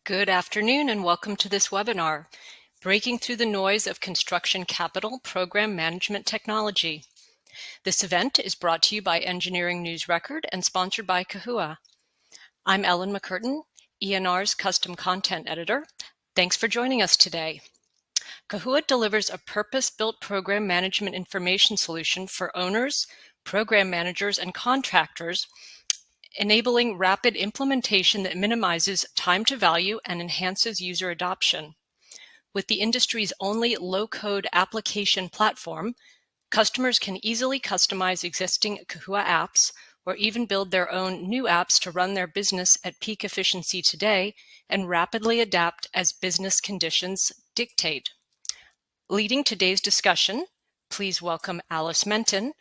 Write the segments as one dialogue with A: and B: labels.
A: Good afternoon and welcome to this webinar, Breaking Through the Noise of Construction Capital Program Management Technology. This event is brought to you by Engineering News Record and sponsored by Kahua. I'm Ellen McCurtain, ENR's Custom Content Editor. Thanks for joining us today. Kahua delivers a purpose-built program management information solution for owners, program managers, and contractors, enabling rapid implementation that minimizes time to value and enhances user adoption. With the industry's only low-code application platform, customers can easily customize existing Kahua apps or even build their own new apps to run their business at peak efficiency today and rapidly adapt as business conditions dictate. Leading today's discussion, please welcome Alice Menton,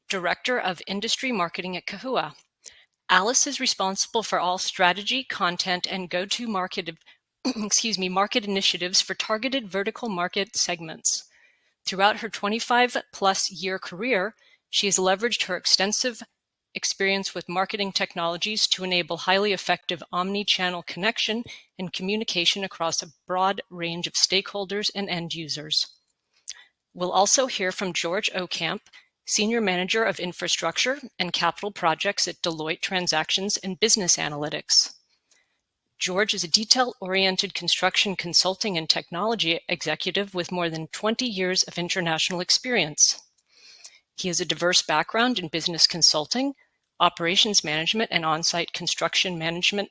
A: Director of Industry Marketing at Kahua. Alice is responsible for all strategy, content, and go-to-market market initiatives for targeted vertical market segments. Throughout her 25-plus year career, she has leveraged her extensive experience with marketing technologies to enable highly effective omni-channel connection and communication across a broad range of stakeholders and end users. We'll also hear from George Ocamp, Senior Manager of Infrastructure and Capital Projects at Deloitte Transactions and Business Analytics. George is a detail-oriented construction consulting and technology executive with more than 20 years of international experience. He has a diverse background in business consulting, operations management, and on-site construction management,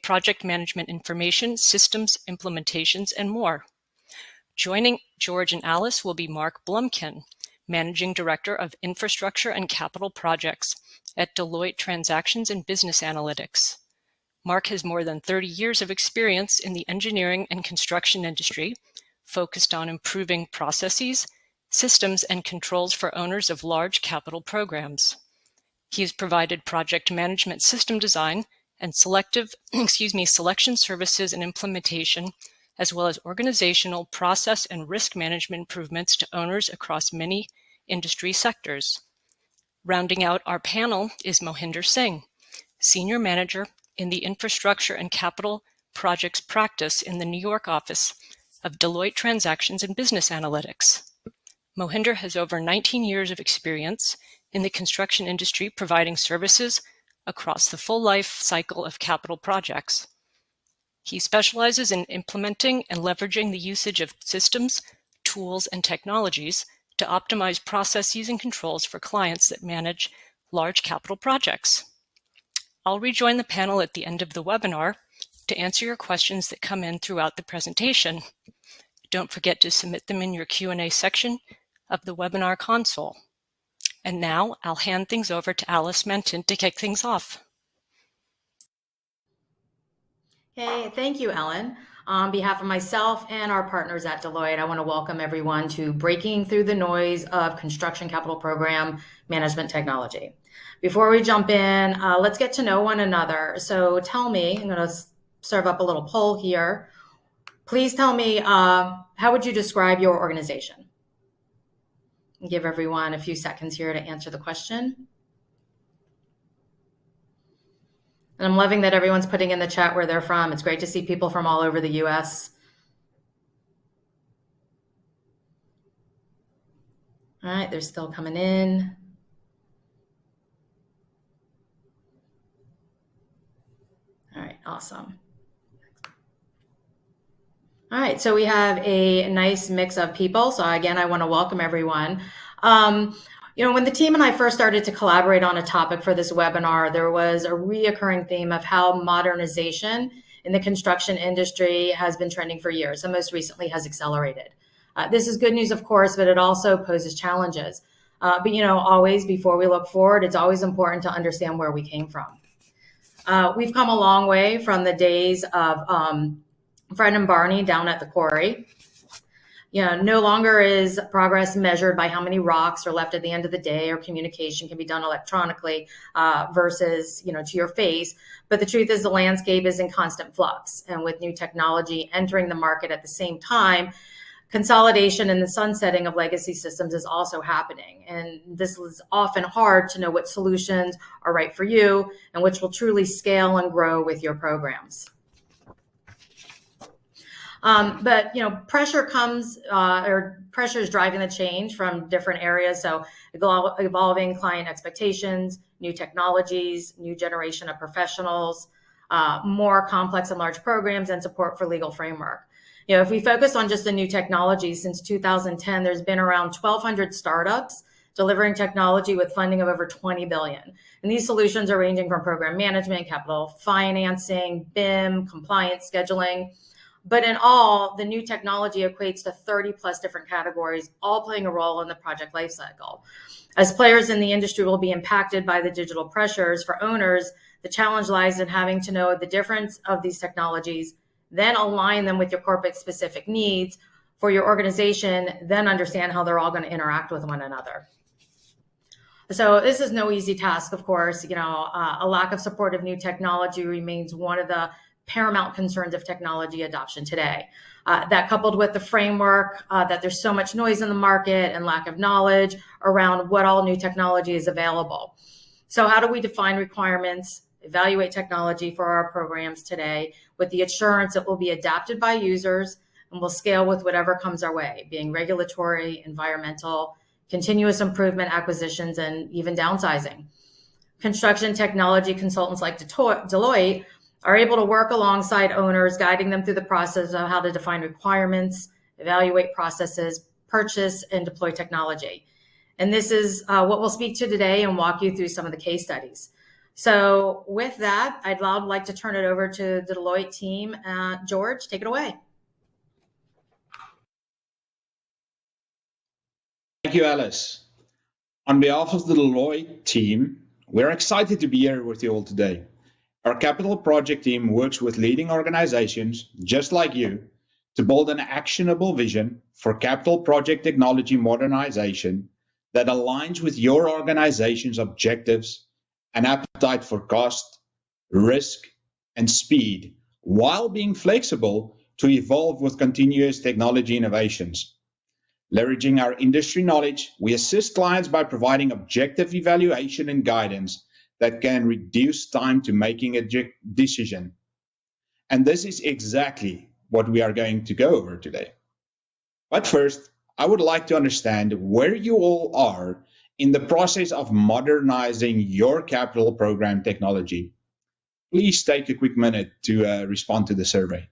A: project management information, systems implementations, and more. Joining George and Alice will be Mark Blumkin, Managing Director of Infrastructure and Capital Projects at Deloitte Transactions and Business Analytics. Mark has more than 30 years of experience in the engineering and construction industry, focused on improving processes, systems, and controls for owners of large capital programs. He has provided project management system design and selection services and implementation, as well as organizational, process, and risk management improvements to owners across many industry sectors. Rounding out our panel is Mohinder Singh, Senior Manager in the Infrastructure and Capital Projects Practice in the New York office of Deloitte Transactions and Business Analytics. Mohinder has over 19 years of experience in the construction industry, providing services across the full life cycle of capital projects. He specializes in implementing and leveraging the usage of systems, tools, and technologies to optimize processes and controls for clients that manage large capital projects. I'll rejoin the panel at the end of the webinar to answer your questions that come in throughout the presentation. Don't forget to submit them in your Q&A section of the webinar console. And now I'll hand things over to Alice Menton to kick things off.
B: Hey, thank you, Ellen. On behalf of myself and our partners at Deloitte, I want to welcome everyone to Breaking Through the Noise of Construction Capital Program Management Technology. Before we jump in, let's get to know one another. So tell me, I'm going to serve up a little poll here. Please tell me, how would you describe your organization? I'll give everyone a few seconds here to answer the question. And I'm loving that everyone's putting in the chat where they're from. It's great to see people from all over the US. All right, they're still coming in. All right, awesome. All right, so we have a nice mix of people. So again, I want to welcome everyone. When the team and I first started to collaborate on a topic for this webinar, there was a reoccurring theme of how modernization in the construction industry has been trending for years and most recently has accelerated. This is good news, of course, but it also poses challenges. But always before we look forward, it's always important to understand where we came from. We've come a long way from the days of Fred and Barney down at the quarry. No longer is progress measured by how many rocks are left at the end of the day, or communication can be done electronically versus, to your face. But the truth is the landscape is in constant flux. And with new technology entering the market at the same time, consolidation and the sunsetting of legacy systems is also happening. And this is often hard to know what solutions are right for you and which will truly scale and grow with your programs. But pressure comes, or pressure is driving the change from different areas. So evolving client expectations, new technologies, new generation of professionals, more complex and large programs, and support for legal framework. If we focus on just the new technologies, since 2010, there's been around 1,200 startups delivering technology with funding of over 20 billion. And these solutions are ranging from program management, capital financing, BIM, compliance, scheduling. But in all, the new technology equates to 30 plus different categories, all playing a role in the project lifecycle. As players in the industry will be impacted by the digital pressures, for owners, the challenge lies in having to know the difference of these technologies, then align them with your corporate specific needs for your organization, then understand how they're all going to interact with one another. So this is no easy task, of course. A lack of support of new technology remains one of the paramount concerns of technology adoption today. That coupled with the framework that there's so much noise in the market and lack of knowledge around what all new technology is available. So how do we define requirements, evaluate technology for our programs today with the assurance it will be adapted by users and will scale with whatever comes our way, being regulatory, environmental, continuous improvement, acquisitions, and even downsizing? Construction technology consultants like Deloitte are able to work alongside owners, guiding them through the process of how to define requirements, evaluate processes, purchase, and deploy technology. And this is what we'll speak to today and walk you through some of the case studies. So with that, I'd now like to turn it over to the Deloitte team. George, take it away.
C: Thank you, Alice. On behalf of the Deloitte team, we're excited to be here with you all today. Our capital project team works with leading organizations, just like you, to build an actionable vision for capital project technology modernization that aligns with your organization's objectives and appetite for cost, risk, and speed, while being flexible to evolve with continuous technology innovations. Leveraging our industry knowledge, we assist clients by providing objective evaluation and guidance that can reduce time to making a decision. And this is exactly what we are going to go over today. But first, I would like to understand where you all are in the process of modernizing your capital program technology. Please take a quick minute to respond to the survey.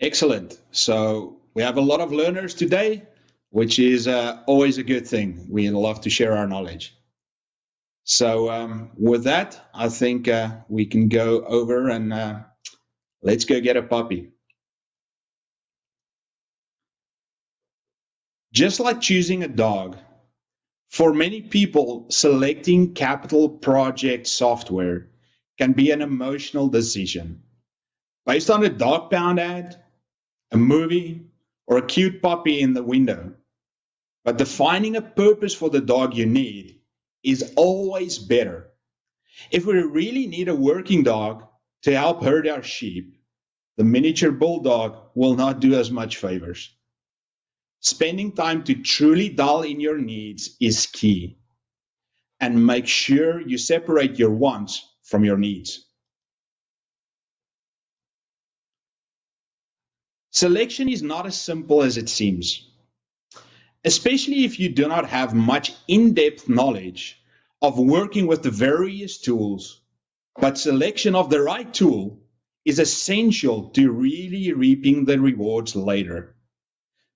C: Excellent. So we have a lot of learners today, which is always a good thing. We love to share our knowledge. So with that, I think we can go over and let's go get a puppy. Just like choosing a dog, for many people, selecting capital project software can be an emotional decision. Based on a dog pound ad, a movie, or a cute puppy in the window. But defining a purpose for the dog you need is always better. If we really need a working dog to help herd our sheep, the miniature bulldog will not do us much favors. Spending time to truly dial in your needs is key. And make sure you separate your wants from your needs. Selection is not as simple as it seems, especially if you do not have much in-depth knowledge of working with the various tools, but selection of the right tool is essential to really reaping the rewards later.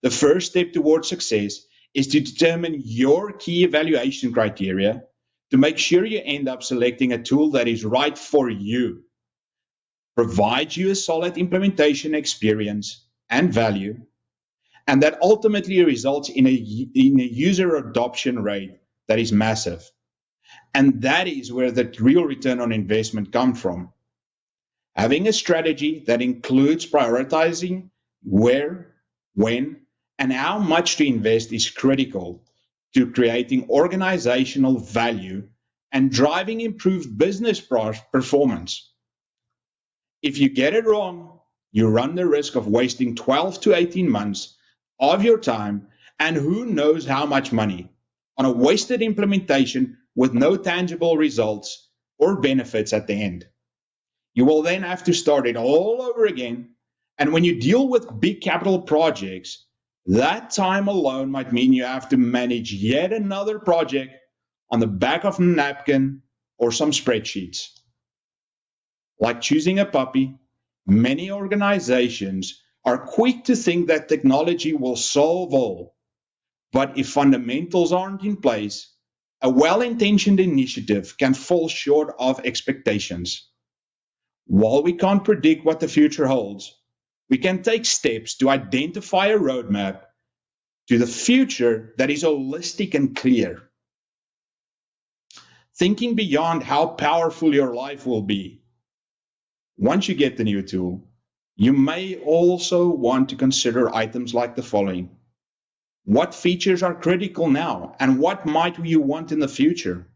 C: The first step towards success is to determine your key evaluation criteria to make sure you end up selecting a tool that is right for you, provides you a solid implementation experience and value, and that ultimately results in a user adoption rate that is massive. And that is where the real return on investment comes from. Having a strategy that includes prioritizing where, when, and how much to invest is critical to creating organizational value and driving improved business performance. If you get it wrong, you run the risk of wasting 12 to 18 months of your time and who knows how much money on a wasted implementation with no tangible results or benefits at the end. You will then have to start it all over again. And when you deal with big capital projects, that time alone might mean you have to manage yet another project on the back of a napkin or some spreadsheets. Like choosing a puppy, many organizations are quick to think that technology will solve all. But if fundamentals aren't in place, a well-intentioned initiative can fall short of expectations. While we can't predict what the future holds, we can take steps to identify a roadmap to the future that is holistic and clear. Thinking beyond how powerful your life will be. Once you get the new tool, you may also want to consider items like the following. What features are critical now, and what might you want in the future?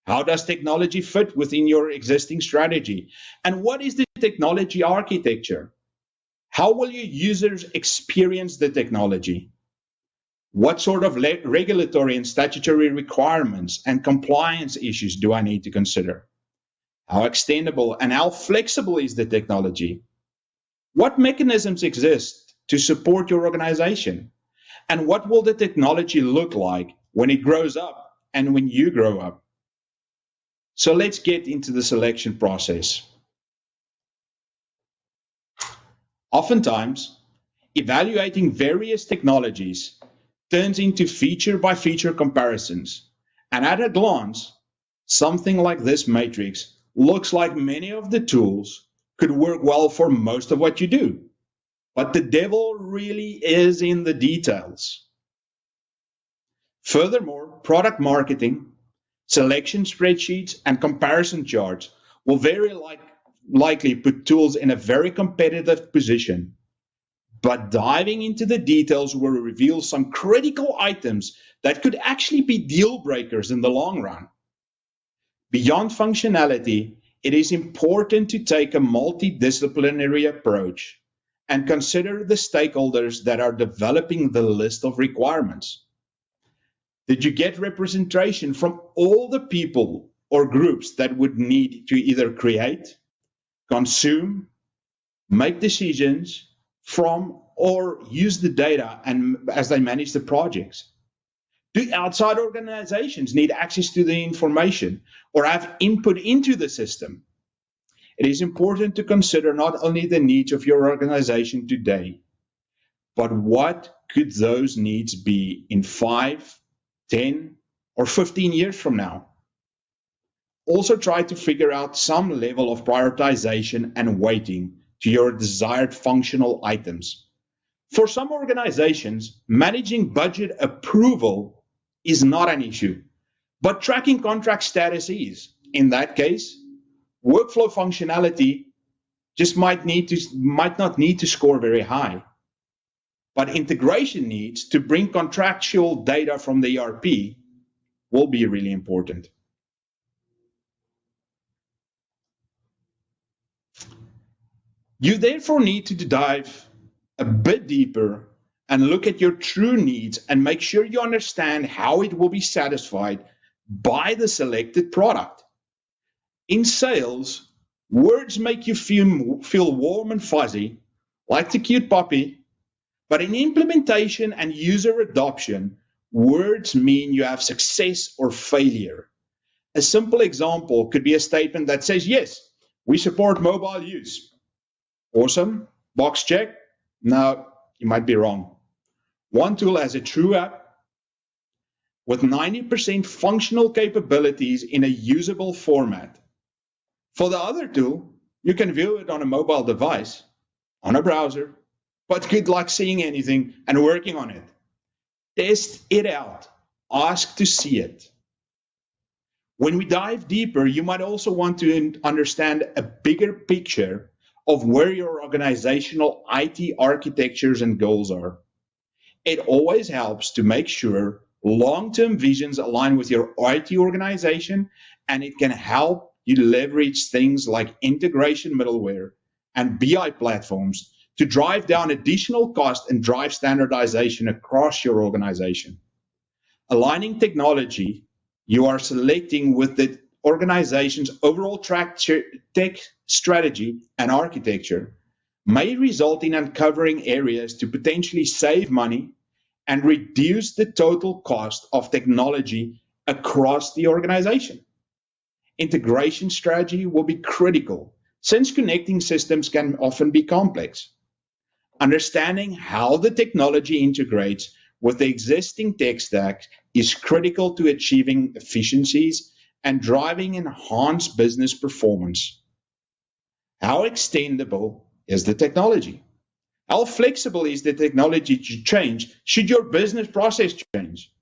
C: How does technology fit within your existing strategy? And what is the technology architecture? How will your users experience the technology? What sort of regulatory and statutory requirements and compliance issues do I need to consider? How extendable and how flexible is the technology? What mechanisms exist to support your organization? And what will the technology look like when it grows up and when you grow up? So let's get into the selection process. Oftentimes, evaluating various technologies turns into feature by feature comparisons. And at a glance, something like this matrix looks like many of the tools could work well for most of what you do. But the devil really is in the details. Furthermore, product marketing, selection spreadsheets, and comparison charts will very likely put tools in a very competitive position. But diving into the details will reveal some critical items that could actually be deal breakers in the long run. Beyond functionality, it is important to take a multidisciplinary approach and consider the stakeholders that are developing the list of requirements. Did you get representation from all the people or groups that would need to either create, consume, make decisions from, or use the data and as they manage the projects? Do outside organizations need access to the information or have input into the system? It is important to consider not only the needs of your organization today, but what could those needs be in 5, 10, or 15 years from now? Also try to figure out some level of prioritization and weighting to your desired functional items. For some organizations, managing budget approval is not an issue, but tracking contract status is. In that case, workflow functionality just might not need to score very high. But integration needs to bring contractual data from the ERP will be really important. You therefore need to dive a bit deeper and look at your true needs and make sure you understand how it will be satisfied by the selected product. In sales, words make you feel warm and fuzzy, like the cute puppy. But in implementation and user adoption, words mean you have success or failure. A simple example could be a statement that says, yes, we support mobile use. Awesome. Box check. No, you might be wrong. One tool has a true app with 90% functional capabilities in a usable format. For the other tool, you can view it on a mobile device, on a browser, but good luck seeing anything and working on it. Test it out. Ask to see it. When we dive deeper, you might also want to understand a bigger picture of where your organizational IT architectures and goals are. It always helps to make sure long-term visions align with your IT organization, and it can help you leverage things like integration middleware and BI platforms to drive down additional cost and drive standardization across your organization. Aligning technology you are selecting with the organization's overall tech strategy and architecture may result in uncovering areas to potentially save money and reduce the total cost of technology across the organization. Integration strategy will be critical since connecting systems can often be complex. Understanding how the technology integrates with the existing tech stack is critical to achieving efficiencies and driving enhanced business performance. How extendable is the technology? How flexible is the technology to change should your business process change?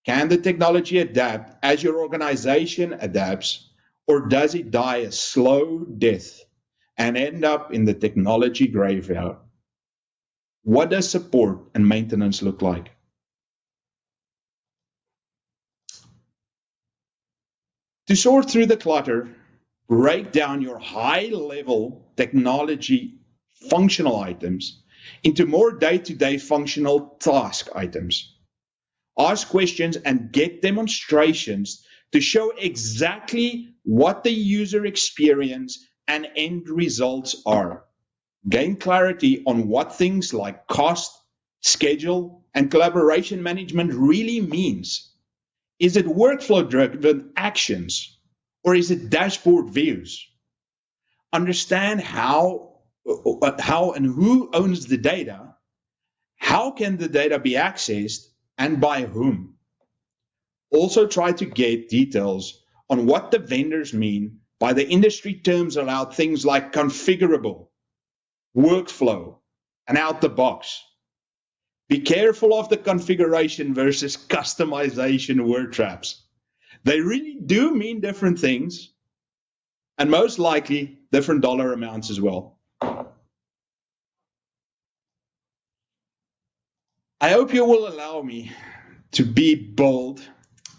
C: Can the technology adapt as your organization adapts, or does it die a slow death and end up in the technology graveyard? What does support and maintenance look like? To sort through the clutter, break down your high-level technology functional items into more day-to-day functional task items. Ask questions and get demonstrations to show exactly what the user experience and end results are. Gain clarity on what things like cost, schedule, and collaboration management really means. Is it workflow-driven actions, or is it dashboard views? Understand how and who owns the data, how can the data be accessed, and by whom. Also try to get details on what the vendors mean by the industry terms around things like configurable, workflow, and out the box. Be careful of the configuration versus customization word traps. They really do mean different things, and most likely different dollar amounts as well. I hope you will allow me to be bold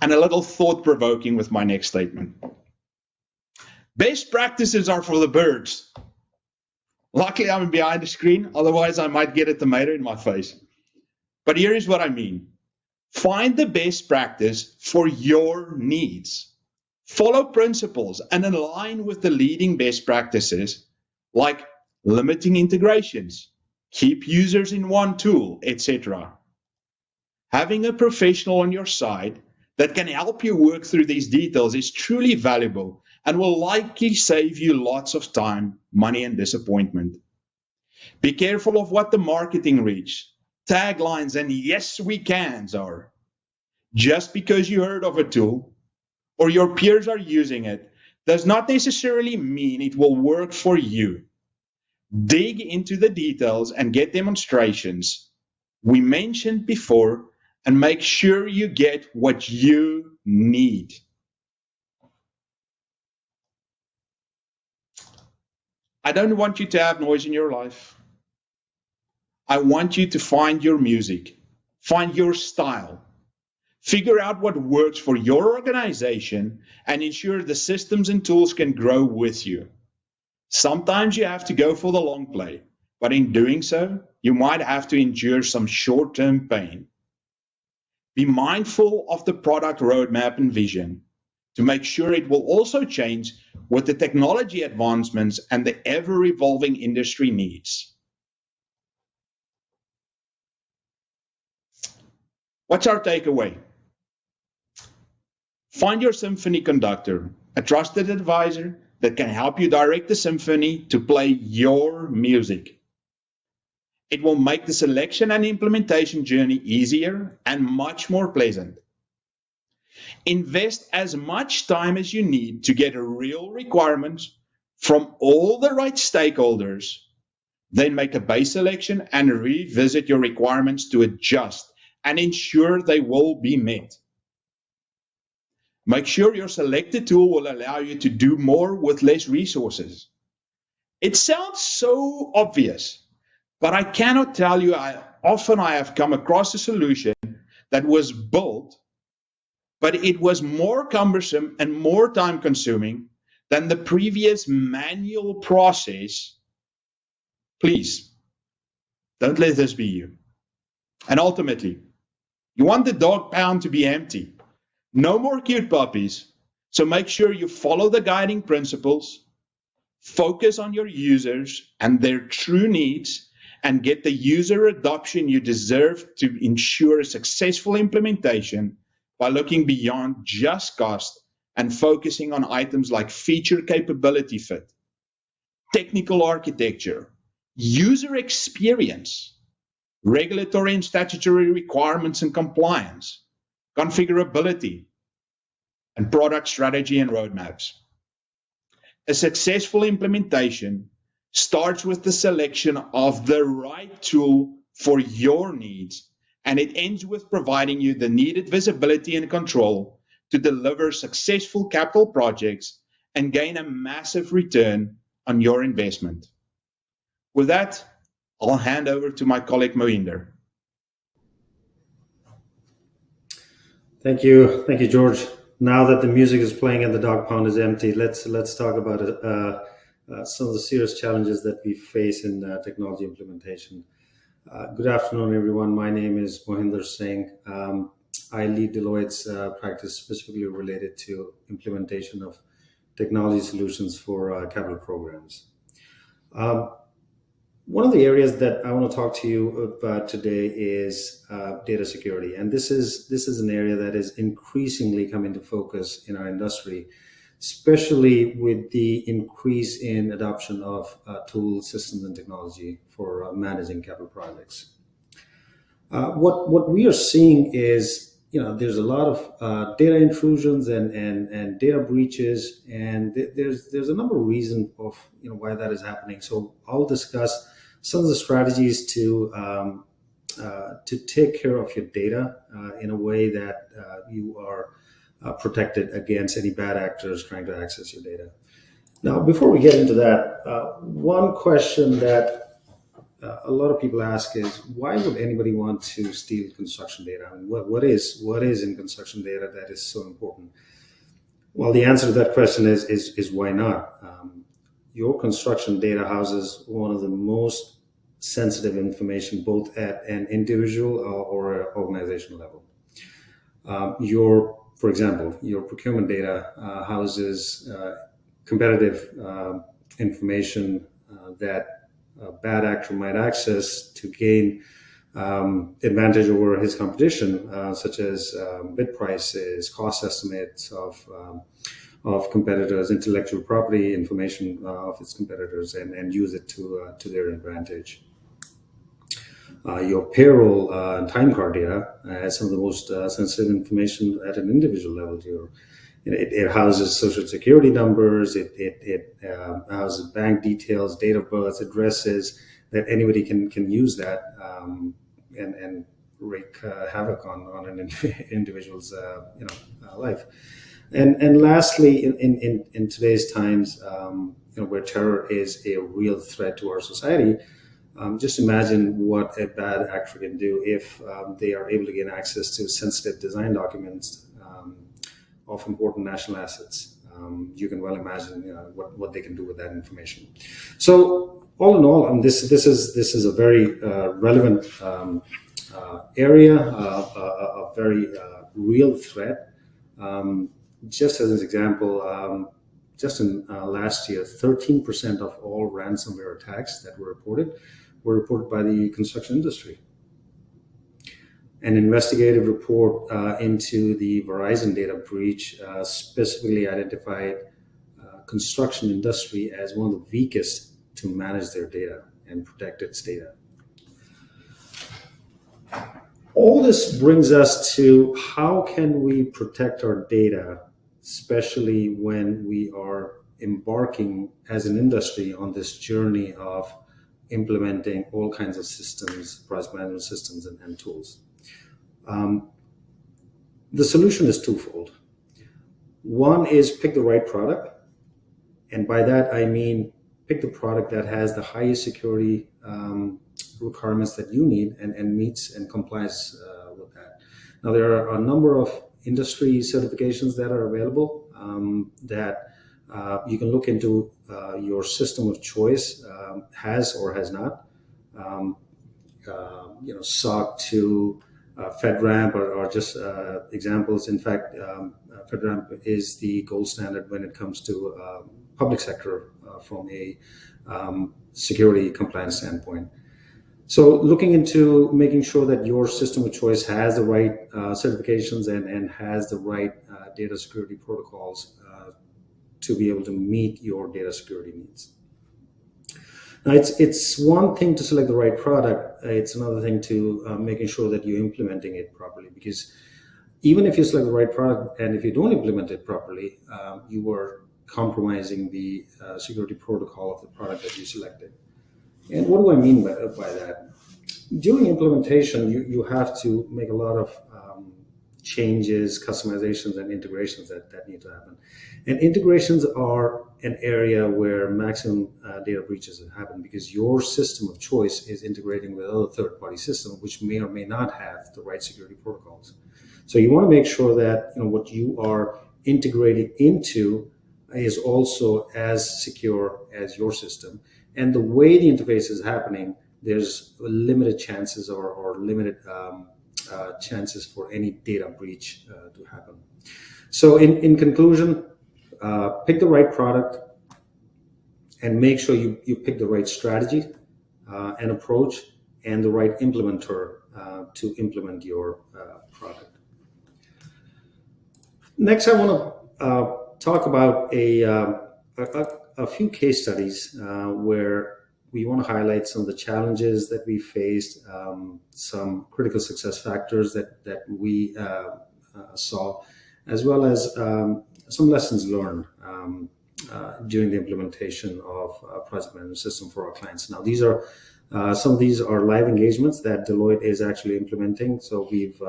C: and a little thought-provoking with my next statement. Best practices are for the birds. Luckily, I'm behind the screen, otherwise I might get a tomato in my face. But here is what I mean. Find the best practice for your needs. Follow principles and align with the leading best practices, like limiting integrations, keep users in one tool, etc. Having a professional on your side that can help you work through these details is truly valuable and will likely save you lots of time, money, and disappointment. Be careful of what the marketing reach, taglines, and yes we cans are. Just because you heard of a tool or your peers are using it does not necessarily mean it will work for you. Dig into the details and get demonstrations we mentioned before, and make sure you get what you need. I don't want you to have noise in your life. I want you to find your music, find your style, figure out what works for your organization, and ensure the systems and tools can grow with you. Sometimes you have to go for the long play, but in doing so, you might have to endure some short-term pain. Be mindful of the product roadmap and vision to make sure it will also change with the technology advancements and the ever-evolving industry needs. What's our takeaway? Find your symphony conductor, a trusted advisor that can help you direct the symphony to play your music. It will make the selection and implementation journey easier and much more pleasant. Invest as much time as you need to get real requirements from all the right stakeholders. Then make a base selection and revisit your requirements to adjust and ensure they will be met. Make sure your selected tool will allow you to do more with less resources. It sounds so obvious, but I cannot tell you how often I have come across a solution that was built, but it was more cumbersome and more time consuming than the previous manual process. Please, don't let this be you. And ultimately, you want the dog pound to be empty. No more cute puppies. So make sure you follow the guiding principles, focus on your users and their true needs, and get the user adoption you deserve to ensure a successful implementation by looking beyond just cost and focusing on items like feature capability fit, technical architecture, user experience, regulatory and statutory requirements and compliance, configurability, and product strategy and roadmaps. A successful implementation starts with the selection of the right tool for your needs, and it ends with providing you the needed visibility and control to deliver successful capital projects and gain a massive return on your investment. With that, I'll hand over to my colleague Mohinder.
D: Thank you, George. Now that the music is playing and the dog pound is empty, let's talk about some of the serious challenges that we face in technology implementation. Good afternoon, everyone. My name is Mohinder Singh. I lead Deloitte's practice specifically related to implementation of technology solutions for capital programs. One of the areas that I want to talk to you about today is data security, and this is an area that is increasingly coming to focus in our industry, especially with the increase in adoption of tools, systems, and technology for managing capital projects. What we are seeing is, there's a lot of data intrusions and data breaches, and there's a number of reasons of why that is happening. So I'll discuss some of the strategies to take care of your data in a way that you are protected against any bad actors trying to access your data. Now, before we get into that, one question that a lot of people ask is, why would anybody want to steal construction data? I mean, what is in construction data that is so important? Well, the answer to that question is why not? Your construction data houses one of the most sensitive information, both at an individual or an organizational level. For example, your procurement data houses competitive information that a bad actor might access to gain advantage over his competition, such as bid prices, cost estimates of competitors, intellectual property information of its competitors, and use it to their advantage. Your payroll and time card data has some of the most sensitive information at an individual level. It houses social security numbers, it houses bank details, date of birth, addresses, that anybody can use that and wreak havoc on an individual's life. And lastly, in today's times, where terror is a real threat to our society, just imagine what a bad actor can do if they are able to gain access to sensitive design documents of important national assets. You can well imagine what they can do with that information. So all in all, this is a very relevant area, a very real threat. Just as an example, just in last year, 13% of all ransomware attacks that were reported by the construction industry. An investigative report into the Verizon data breach specifically identified construction industry as one of the weakest to manage their data and protect its data. All this brings us to, how can we protect our data, especially when we are embarking as an industry on this journey of implementing all kinds of systems, project management systems, and tools. The solution is twofold. One is pick the right product. And by that, I mean pick the product that has the highest security requirements that you need and meets and complies with that. Now, there are a number of industry certifications that are available that you can look into. Your system of choice has or has not. SOC 2, FedRAMP are just examples. In fact, FedRAMP is the gold standard when it comes to public sector from a security compliance standpoint. So looking into making sure that your system of choice has the right certifications and has the right data security protocols to be able to meet your data security needs. Now, it's one thing to select the right product. It's another thing to making sure that you're implementing it properly, because even if you select the right product and if you don't implement it properly, you are compromising the security protocol of the product that you selected. And what do I mean by that? During implementation, you have to make a lot of changes, customizations, and integrations that need to happen. And integrations are an area where maximum data breaches happen, because your system of choice is integrating with other third-party systems, which may or may not have the right security protocols. So you want to make sure that what you are integrating into is also as secure as your system. And the way the interface is happening, there's limited chances or limited chances for any data breach to happen. So in conclusion, pick the right product and make sure you pick the right strategy and approach and the right implementer to implement your product. Next, I want to talk about a few case studies where we want to highlight some of the challenges that we faced, some critical success factors that we saw, as well as some lessons learned during the implementation of a project management system for our clients. Now, these are some of these are live engagements that Deloitte is actually implementing. So we've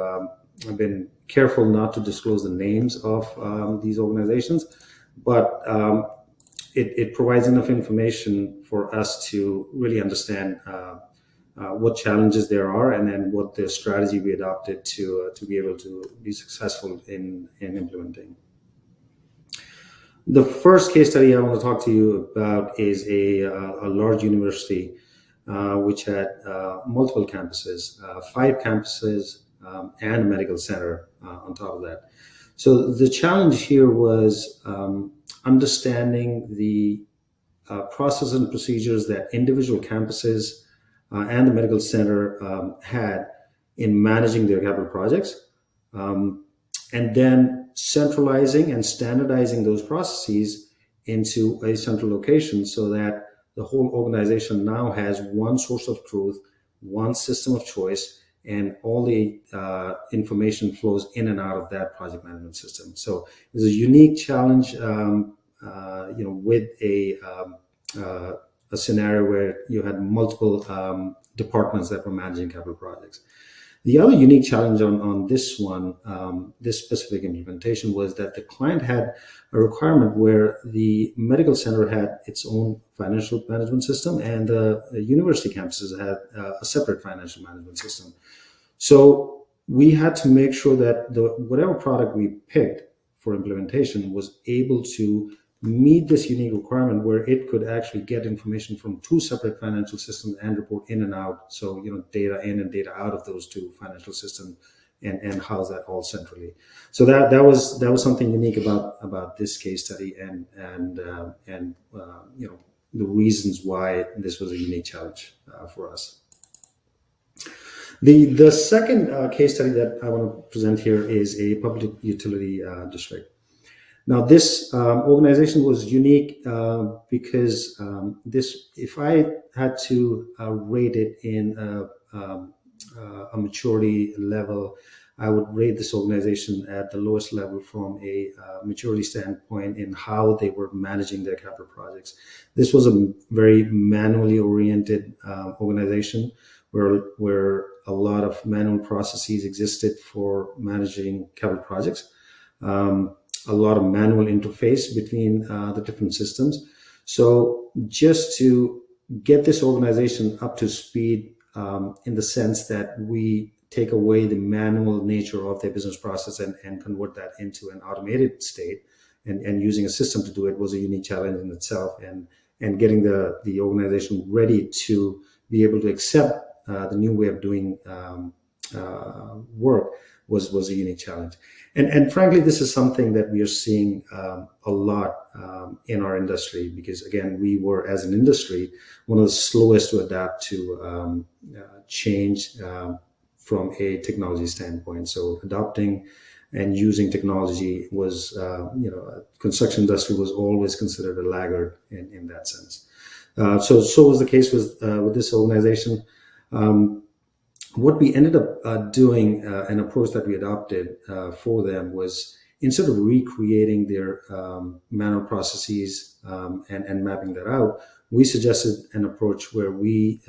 D: been careful not to disclose the names of these organizations, but it provides enough information for us to really understand what challenges there are and then what the strategy we adopted to be able to be successful in implementing. The first case study I want to talk to you about is a large university which had multiple campuses, 5 campuses, and a medical center on top of that. So the challenge here was understanding the process and procedures that individual campuses and the medical center had in managing their capital projects, and then centralizing and standardizing those processes into a central location so that the whole organization now has one source of truth, one system of choice, and all the information flows in and out of that project management system. So it was a unique challenge, with a scenario where you had multiple departments that were managing capital projects. The other unique challenge on this one, this specific implementation, was that the client had a requirement where the medical center had its own financial management system and the university campuses had a separate financial management system. So we had to make sure that whatever product we picked for implementation was able to meet this unique requirement where it could actually get information from 2 separate financial systems and report in and out. So, data in and data out of those 2 financial systems and house that all centrally. So that was something unique about this case study and the reasons why this was a unique challenge for us. The second case study that I want to present here is a public utility district. Now, this organization was unique because if I had to rate it in a maturity level, I would rate this organization at the lowest level from a maturity standpoint in how they were managing their capital projects. This was a very manually oriented organization where a lot of manual processes existed for managing capital projects. a lot of manual interface between the different systems. So just to get this organization up to speed in the sense that we take away the manual nature of their business process and convert that into an automated state, and using a system to do it was a unique challenge in itself. And getting the organization ready to be able to accept the new way of doing work was a unique challenge. And frankly, this is something that we are seeing a lot in our industry, because again, we were, as an industry, one of the slowest to adapt to change from a technology standpoint. So adopting and using technology was, construction industry was always considered a laggard in that sense. So was the case with this organization. What we ended up doing, an approach that we adopted for them, was instead of recreating their manual processes and mapping that out, we suggested an approach where we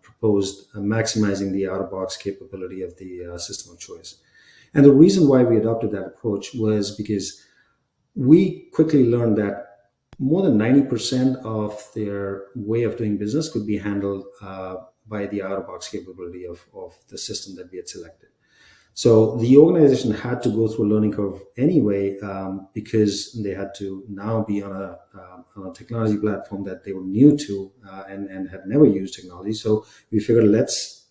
D: proposed maximizing the out-of-box capability of the system of choice. And the reason why we adopted that approach was because we quickly learned that more than 90% of their way of doing business could be handled by the out-of-box capability of the system that we had selected. So the organization had to go through a learning curve anyway, because they had to now be on a technology platform that they were new to and had never used technology. So we figured, let's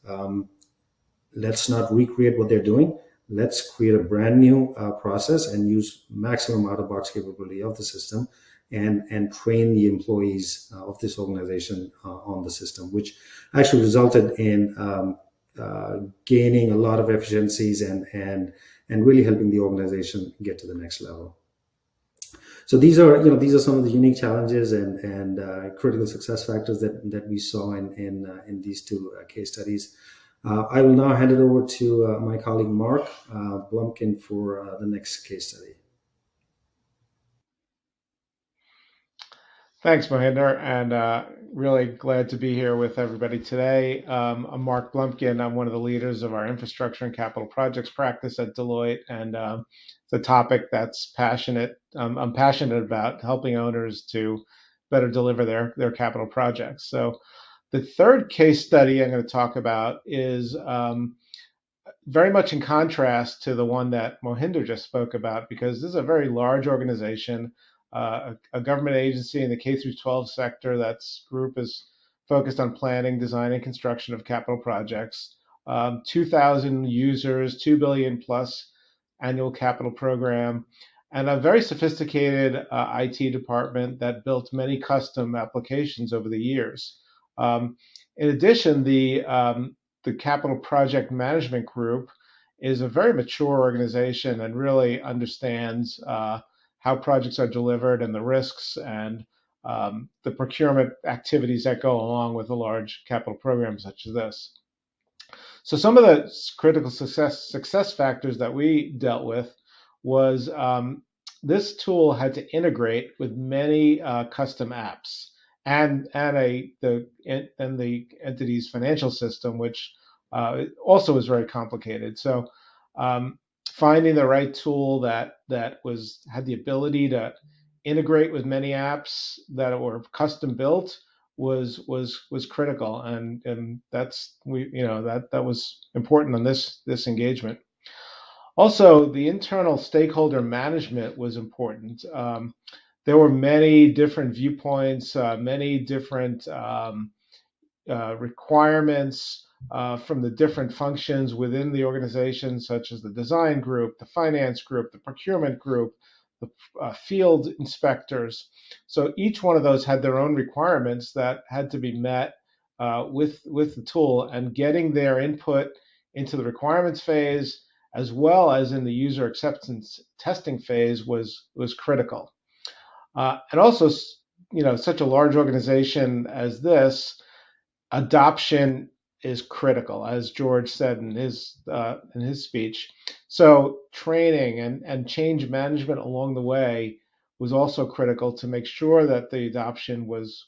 D: not recreate what they're doing. Let's create a brand new process and use maximum out-of-box capability of the system, and train the employees of this organization on the system, which actually resulted in gaining a lot of efficiencies and really helping the organization get to the next level. So these are some of the unique challenges and critical success factors that we saw in these two case studies. I will now hand it over to my colleague Mark Blumpkin for the next case study.
E: Thanks, Mohinder, and really glad to be here with everybody today. I'm Mark Blumpkin. I'm one of the leaders of our infrastructure and capital projects practice at Deloitte, and it's a topic that's I'm passionate about, helping owners to better deliver their capital projects. So the third case study I'm going to talk about is very much in contrast to the one that Mohinder just spoke about, because this is a very large organization, a government agency in the K through 12 sector. That's group is focused on planning, design, and construction of capital projects. 2,000 users, 2 billion plus annual capital program, and a very sophisticated IT department that built many custom applications over the years. In addition, the capital project management group is a very mature organization and really understands how projects are delivered and the risks and the procurement activities that go along with a large capital program such as this. So some of the critical success factors that we dealt with was this tool had to integrate with many custom apps and the entity's financial system, which also is very complicated. So finding the right tool that had the ability to integrate with many apps that were custom built was critical, and that was important on this engagement. Also, the internal stakeholder management was important. There were many different viewpoints, many different requirements from the different functions within the organization, such as the design group, the finance group, the procurement group, the field inspectors. So each one of those had their own requirements that had to be met with the tool, and getting their input into the requirements phase as well as in the user acceptance testing phase was critical. And also, such a large organization as this, adoption is critical, as George said in his speech. So training and change management along the way was also critical to make sure that the adoption was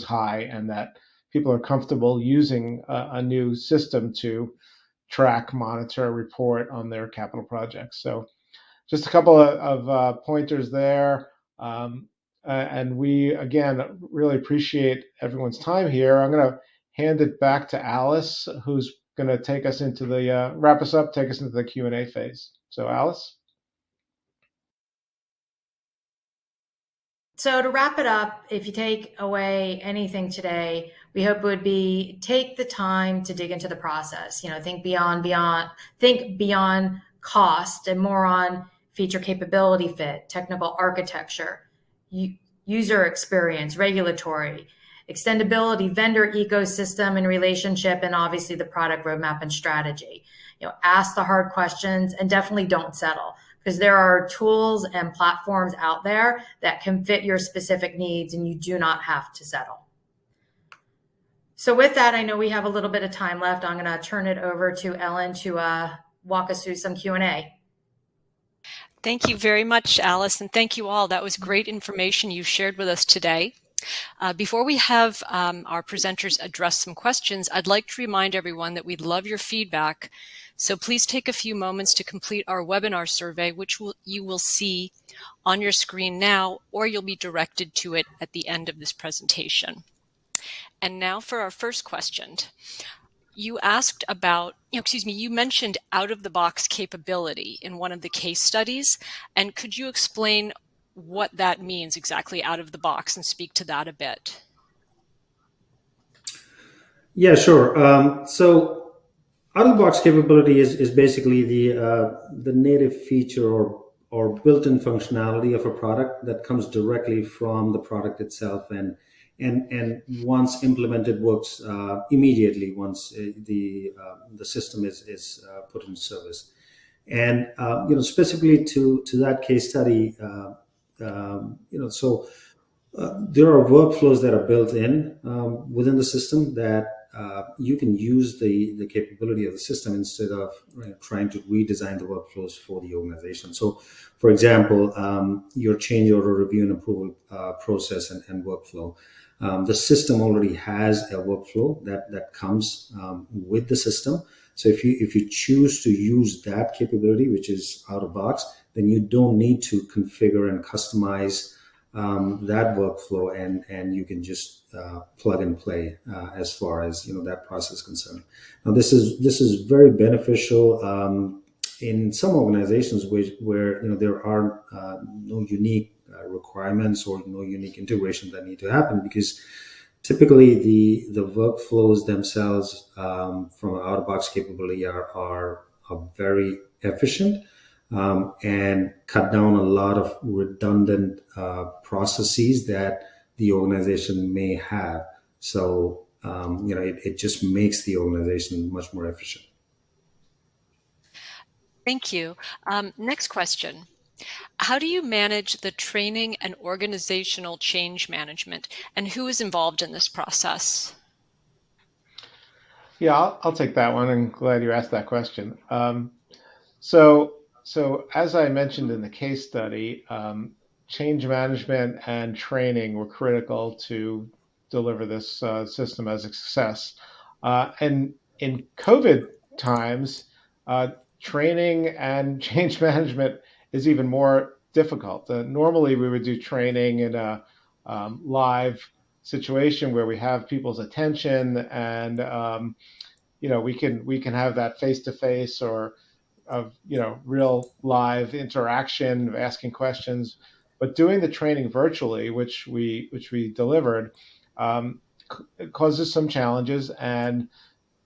E: high and that people are comfortable using a new system to track, monitor, report on their capital projects. So just a couple of pointers there. And we, again, really appreciate everyone's time here. I'm going to hand it back to Alice, who's going to take us into the, wrap us up, take us into the Q&A phase. So Alice?
B: So to wrap it up, if you take away anything today, we hope it would be take the time to dig into the process. Think beyond cost and more on feature capability fit, technical architecture, user experience, regulatory, extendability, vendor ecosystem and relationship, and obviously the product roadmap and strategy. Ask the hard questions and definitely don't settle, because there are tools and platforms out there that can fit your specific needs and you do not have to settle. So with that, I know we have a little bit of time left. I'm going to turn it over to Ellen to walk us through some Q&A.
A: Thank you very much, Alice, and thank you all. That was great information you shared with us today. Before we have our presenters address some questions, I'd like to remind everyone that we'd love your feedback. So please take a few moments to complete our webinar survey, which you will see on your screen now, or you'll be directed to it at the end of this presentation. And now for our first question. You asked about, you mentioned out-of-the-box capability in one of the case studies. And could you explain what that means exactly, out of the box, and speak to that a bit?
D: Yeah, sure. So out-of-the-box capability is basically the native feature or built-in functionality of a product that comes directly from the product itself, and once implemented works immediately once the system is put in service. And specifically to that case study, so there are workflows that are built in within the system that you can use the capability of the system instead of trying to redesign the workflows for the organization. So, for example, your change order review and approval process and workflow. The system already has a workflow that comes with the system. So if you choose to use that capability, which is out of box, then you don't need to configure and customize that workflow, and you can just plug and play as far as that process is concerned. Now, this is very beneficial in some organizations where there are no unique requirements or no unique integration that need to happen, because typically the workflows themselves from an out-of-box capability are very efficient and cut down a lot of redundant processes that the organization may have. So it just makes the organization much more efficient.
A: Thank you. Next question. How do you manage the training and organizational change management, and who is involved in this process?
E: Yeah, I'll take that one. I'm glad you asked that question. So as I mentioned in the case study, change management and training were critical to deliver this system as a success. And in COVID times, training and change management is even more difficult. Normally, we would do training in a live situation where we have people's attention, and we can have that face-to-face or of real live interaction, of asking questions. But doing the training virtually, which we delivered, causes some challenges, and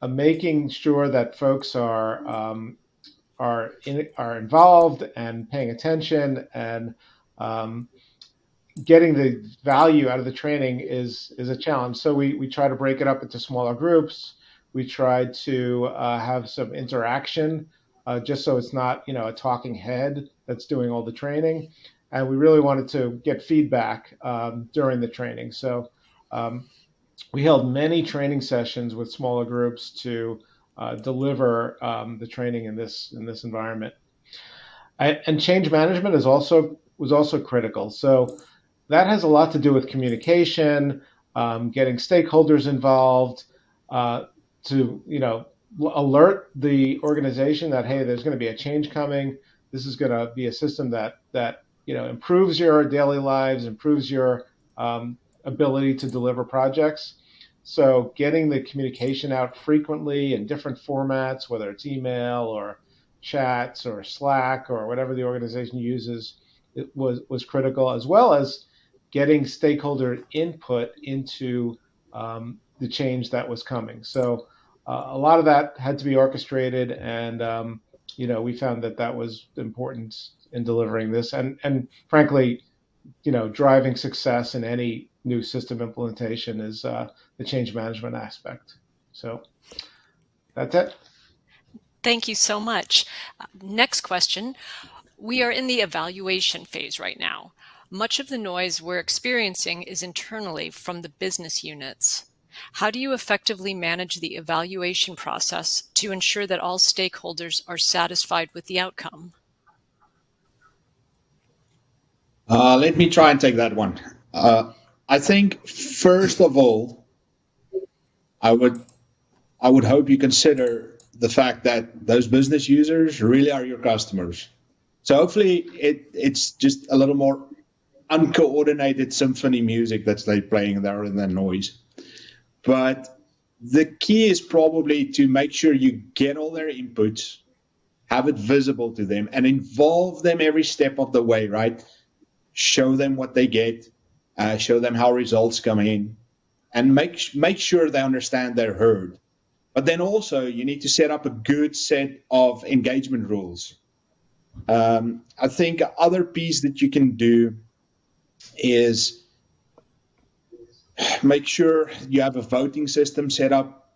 E: making sure that folks are involved and paying attention and getting the value out of the training is a challenge. So we try to break it up into smaller groups. We try to have some interaction, just so it's not a talking head that's doing all the training. And we really wanted to get feedback during the training. So we held many training sessions with smaller groups to deliver the training in this environment. And change management was also critical. So that has a lot to do with communication, getting stakeholders involved, to alert the organization that, hey, there's going to be a change coming, this is going to be a system that improves your daily lives, improves your ability to deliver projects. So getting the communication out frequently in different formats, whether it's email or chats or Slack or whatever the organization uses, it was critical, as well as getting stakeholder input into the change that was coming. So a lot of that had to be orchestrated, and we found that was important in delivering this, and frankly, driving success in any new system implementation is the change management aspect. So that's it.
A: Thank you so much. Next question. We are in the evaluation phase right now. Much of the noise we're experiencing is internally from the business units. How do you effectively manage the evaluation process to ensure that all stakeholders are satisfied with the outcome?
C: Let me try and take that one. I think, first of all, I would hope you consider the fact that those business users really are your customers. So hopefully it's just a little more uncoordinated symphony music that's they playing there in the noise. But the key is probably to make sure you get all their inputs, have it visible to them, and involve them every step of the way, right? Show them what they get, show them how results come in, and make sure they understand they're heard. But then also you need to set up a good set of engagement rules. I think other piece that you can do is make sure you have a voting system set up.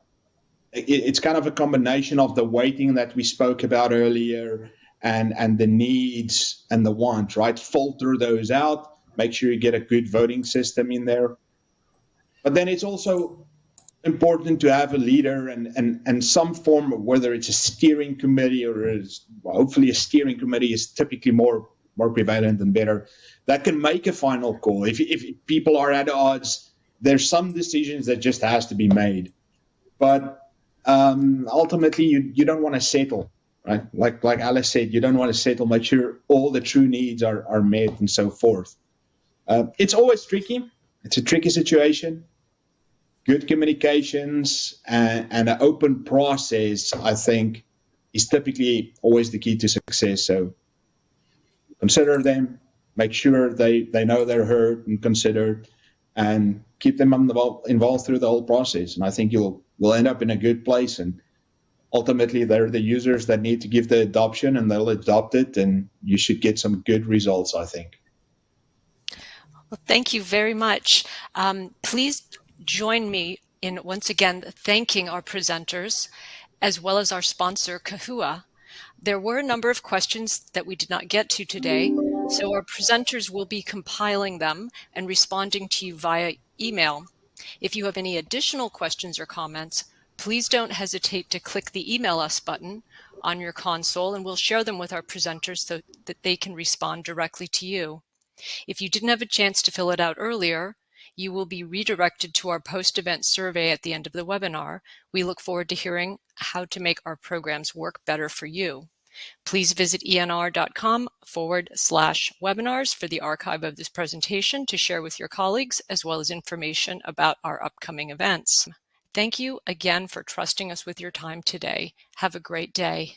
C: It's kind of a combination of the weighting that we spoke about earlier and the needs and the wants, right? Filter those out. Make sure you get a good voting system in there. But then it's also important to have a leader and some form of, whether it's a steering committee or hopefully a steering committee is typically more prevalent and better, that can make a final call. If people are at odds, there's some decisions that just has to be made. But ultimately, you don't want to settle, right? Like Alice said, you don't want to settle. Make sure all the true needs are met and so forth. It's always tricky. It's a tricky situation. Good communications and an open process, I think, is typically always the key to success. So consider them, make sure they know they're heard and considered, and keep them involved through the whole process. And I think we'll end up in a good place. And ultimately, they're the users that need to give the adoption, and they'll adopt it, and you should get some good results, I think.
A: Well, thank you very much. Please join me in once again thanking our presenters as well as our sponsor, Kahua. There were a number of questions that we did not get to today, so our presenters will be compiling them and responding to you via email. If you have any additional questions or comments, please don't hesitate to click the Email Us button on your console, and we'll share them with our presenters so that they can respond directly to you. If you didn't have a chance to fill it out earlier, you will be redirected to our post-event survey at the end of the webinar. We look forward to hearing how to make our programs work better for you. Please visit enr.com/webinars for the archive of this presentation to share with your colleagues, as well as information about our upcoming events. Thank you again for trusting us with your time today. Have a great day.